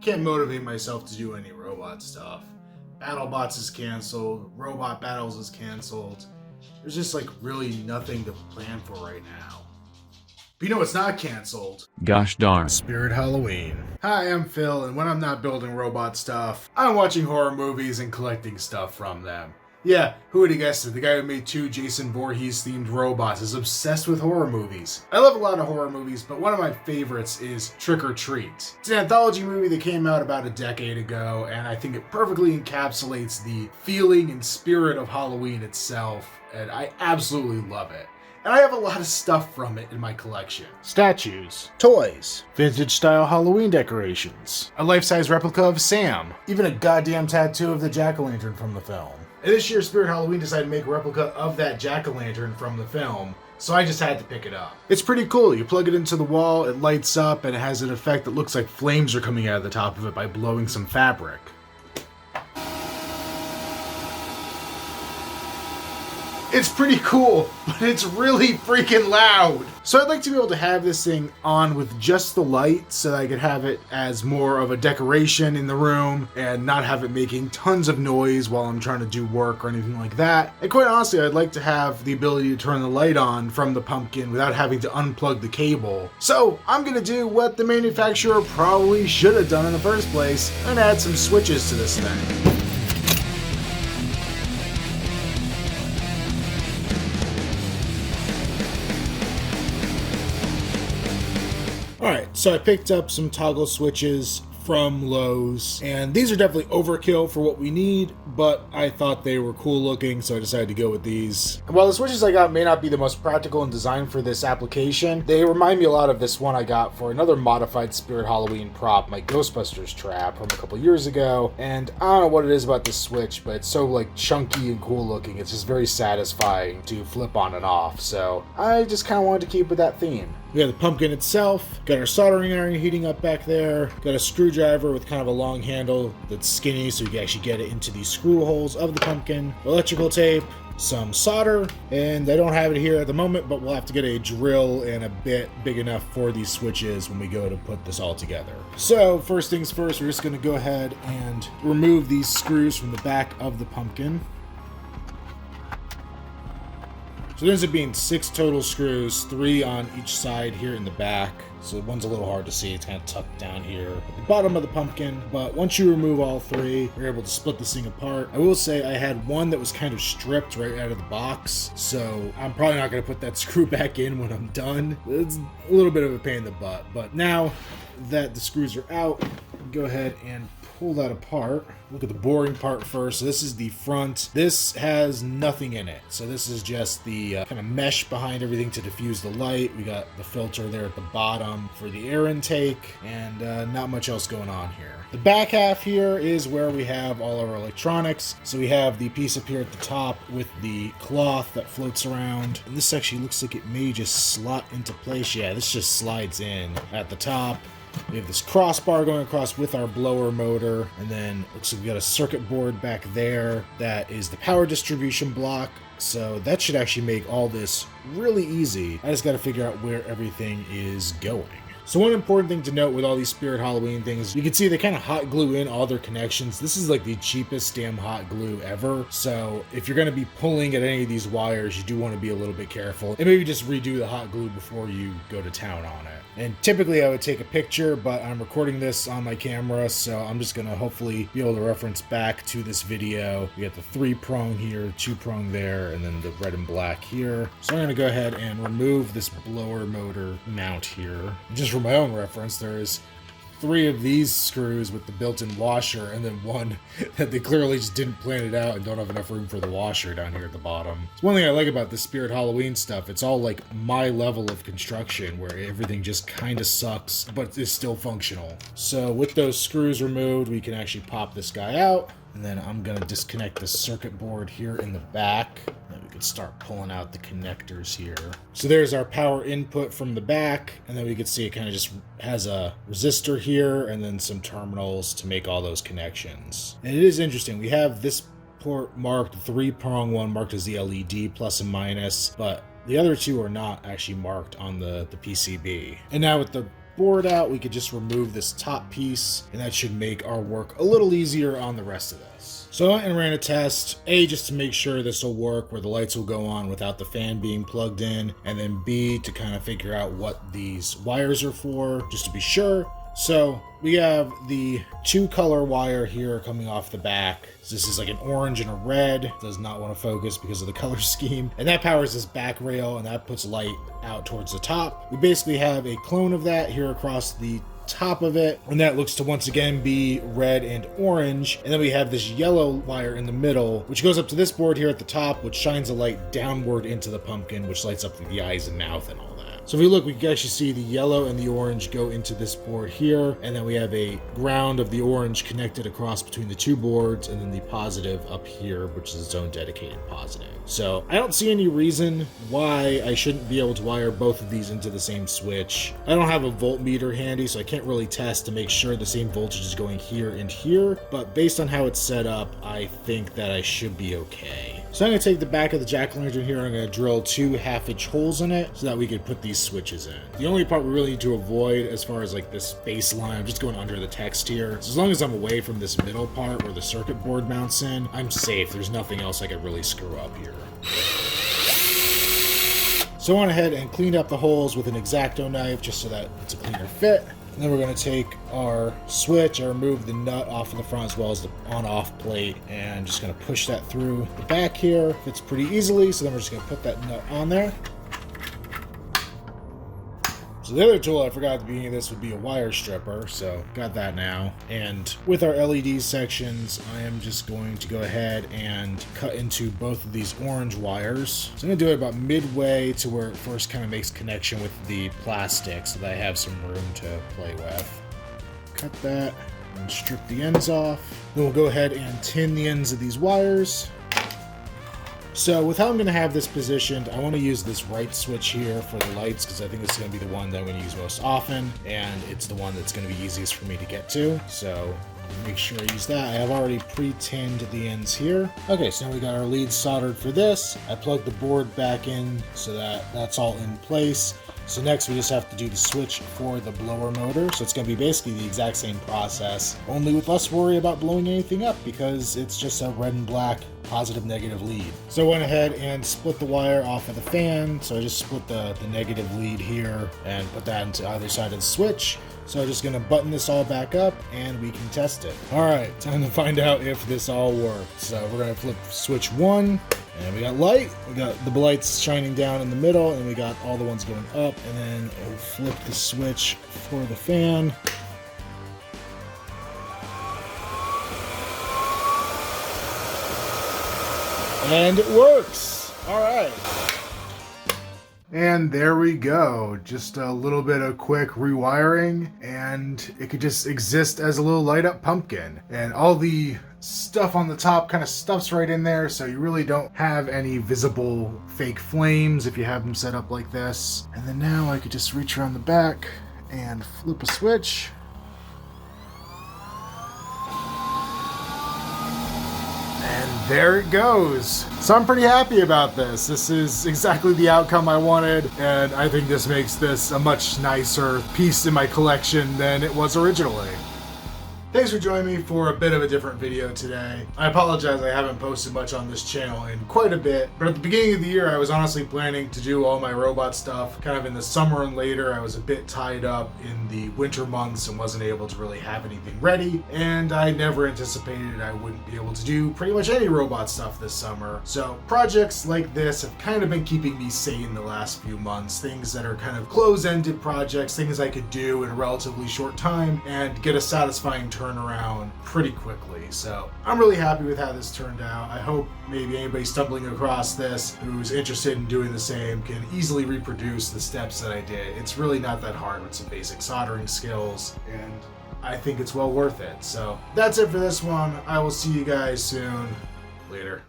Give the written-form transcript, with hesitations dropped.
Can't motivate myself to do any robot stuff. Battlebots is canceled, Robot Battles is canceled. There's just like really nothing to plan for right now. But you know what's not canceled? Gosh darn. Spirit Halloween. Hi, I'm Phil, and when I'm not building robot stuff, I'm watching horror movies and collecting stuff from them. Yeah, who would have guessed it? The guy who made 2 Jason Voorhees-themed robots is obsessed with horror movies. I love a lot of horror movies, but one of my favorites is Trick or Treat. It's an anthology movie that came out about a decade ago, and I think it perfectly encapsulates the feeling and spirit of Halloween itself, and I absolutely love it. And I have a lot of stuff from it in my collection. Statues, toys, vintage-style Halloween decorations, a life-size replica of Sam, even a goddamn tattoo of the jack-o'-lantern from the film. And this year, Spirit Halloween decided to make a replica of that jack-o'-lantern from the film, so I just had to pick it up. It's pretty cool. You plug it into the wall, it lights up, and it has an effect that looks like flames are coming out of the top of it by blowing some fabric. It's pretty cool, but it's really freaking loud. So I'd like to be able to have this thing on with just the light so that I could have it as more of a decoration in the room and not have it making tons of noise while I'm trying to do work or anything like that. And quite honestly, I'd like to have the ability to turn the light on from the pumpkin without having to unplug the cable. So I'm gonna do what the manufacturer probably should have done in the first place and add some switches to this thing. Alright, so I picked up some toggle switches from Lowe's, and these are definitely overkill for what we need, but I thought they were cool looking, so I decided to go with these. And while the switches I got may not be the most practical and designed for this application, they remind me a lot of this one I got for another modified Spirit Halloween prop, my Ghostbusters trap from a couple years ago, and I don't know what it is about this switch, but it's so like chunky and cool looking, it's just very satisfying to flip on and off, so I just kind of wanted to keep with that theme. We got the pumpkin itself, got our soldering iron heating up back there, got a screwdriver with kind of a long handle that's skinny so you can actually get it into the screw holes of the pumpkin, electrical tape, some solder, and I don't have it here at the moment, but we'll have to get a drill and a bit big enough for these switches when we go to put this all together. So first things first, we're just going to go ahead and remove these screws from the back of the pumpkin. So there ends up being 6 total screws, 3 on each side here in the back. So one's a little hard to see, it's kind of tucked down here at the bottom of the pumpkin. But once you remove all 3, you're able to split this thing apart. I will say I had one that was kind of stripped right out of the box, so I'm probably not going to put that screw back in when I'm done. It's a little bit of a pain in the butt. But now that the screws are out, go ahead and pull that apart. Look at the boring part first. So this is the front. This has nothing in it. So this is just the kind of mesh behind everything to diffuse the light. We got the filter there at the bottom for the air intake, and not much else going on here. The back half here is where we have all of our electronics. So we have the piece up here at the top with the cloth that floats around. And this actually looks like it may just slot into place. Yeah, this just slides in at the top. We have this crossbar going across with our blower motor, and then looks like we got a circuit board back there that is the power distribution block. So that should actually make all this really easy. I just got to figure out where everything is going. So one important thing to note with all these Spirit Halloween things, you can see they kind of hot glue in all their connections. This is like the cheapest damn hot glue ever. So if you're going to be pulling at any of these wires, you do want to be a little bit careful. And maybe just redo the hot glue before you go to town on it. And typically I would take a picture, but I'm recording this on my camera, so I'm just going to hopefully be able to reference back to this video. We got the 3-prong here, 2-prong there, and then the red and black here. So I'm going to go ahead and remove this blower motor mount here. Just for my own reference, there's 3 of these screws with the built-in washer, and then one that they clearly just didn't plan it out and don't have enough room for the washer down here at the bottom. It's one thing I like about the Spirit Halloween stuff. It's all like my level of construction where everything just kind of sucks, but is still functional. So with those screws removed, we can actually pop this guy out. And then I'm going to disconnect the circuit board here in the back. And we can start pulling out the connectors here. So there's our power input from the back. And then we can see it kind of just has a resistor here and then some terminals to make all those connections. And it is interesting. We have this port marked, 3-prong one marked as the LED plus and minus, but the other 2 are not actually marked on the PCB. And now with the board out, we could just remove this top piece, and that should make our work a little easier on the rest of this. So I went and ran a test, A, just to make sure this will work where the lights will go on without the fan being plugged in, and then B, to kind of figure out what these wires are for, just to be sure. So we have the 2-color wire here coming off the back. So this is like an orange and a red. Does not want to focus because of the color scheme. And that powers this back rail, and that puts light out towards the top. We basically have a clone of that here across the top of it, and that looks to once again be red and orange. And then we have this yellow wire in the middle, which goes up to this board here at the top, which shines a light downward into the pumpkin, which lights up the eyes and mouth and all that. So if we look, we can actually see the yellow and the orange go into this board here, and then we have a ground of the orange connected across between the two boards, and then the positive up here, which is its own dedicated positive. So I don't see any reason why I shouldn't be able to wire both of these into the same switch. I don't have a voltmeter handy, so I can't really test to make sure the same voltage is going here and here, but based on how it's set up, I think that I should be okay. So I'm going to take the back of the jack-o'-lantern here, and I'm going to drill 2 half-inch holes in it so that we could put these switches in. The only part we really need to avoid as far as like this baseline, I'm just going under the text here. So as long as I'm away from this middle part where the circuit board mounts in, I'm safe. There's nothing else I could really screw up here. So I went ahead and cleaned up the holes with an X-Acto knife just so that it's a cleaner fit. And then we're going to take our switch, I removed the nut off of the front as well as the on-off plate, and just going to push that through the back here. Fits pretty easily, so then we're just going to put that nut on there. So the other tool I forgot at the beginning of this would be a wire stripper, so got that now. And with our LED sections, I am just going to go ahead and cut into both of these orange wires. So I'm going to do it about midway to where it first kind of makes connection with the plastic so that I have some room to play with. Cut that and strip the ends off. Then we'll go ahead and tin the ends of these wires. So with how I'm going to have this positioned, I want to use this right switch here for the lights because I think this is going to be the one that I'm going to use most often, and it's the one that's going to be easiest for me to get to. So make sure I use that. I have already pre-tinned the ends here. Okay, so now we got our leads soldered for this. I plugged the board back in so that that's all in place. So next we just have to do the switch for the blower motor. So it's going to be basically the exact same process, only with less worry about blowing anything up because it's just a red and black positive negative lead. So I went ahead and split the wire off of the fan. So I just split the negative lead here and put that into either side of the switch. So I'm just going to button this all back up and we can test it. All right, time to find out if this all worked. So we're going to flip switch 1. And we got light, we got the lights shining down in the middle, and we got all the ones going up. And then we'll flip the switch for the fan. And it works! All right. And there we go. Just a little bit of quick rewiring, and it could just exist as a little light up pumpkin. And all the stuff on the top kind of stuffs right in there, so you really don't have any visible fake flames if you have them set up like this. And then now I could just reach around the back and flip a switch. And there it goes. So I'm pretty happy about this. This is exactly the outcome I wanted, and I think this makes this a much nicer piece in my collection than it was originally. Thanks for joining me for a bit of a different video today. I apologize I haven't posted much on this channel in quite a bit, but at the beginning of the year I was honestly planning to do all my robot stuff kind of in the summer and later. I was a bit tied up in the winter months and wasn't able to really have anything ready, and I never anticipated I wouldn't be able to do pretty much any robot stuff this summer. So projects like this have kind of been keeping me sane the last few months. Things that are kind of close-ended projects, things I could do in a relatively short time and get a satisfying turnaround pretty quickly. So I'm really happy with how this turned out. I hope maybe anybody stumbling across this who's interested in doing the same can easily reproduce the steps that I did. It's really not that hard with some basic soldering skills, and I think it's well worth it. So that's it for this one. I will see you guys soon. Later.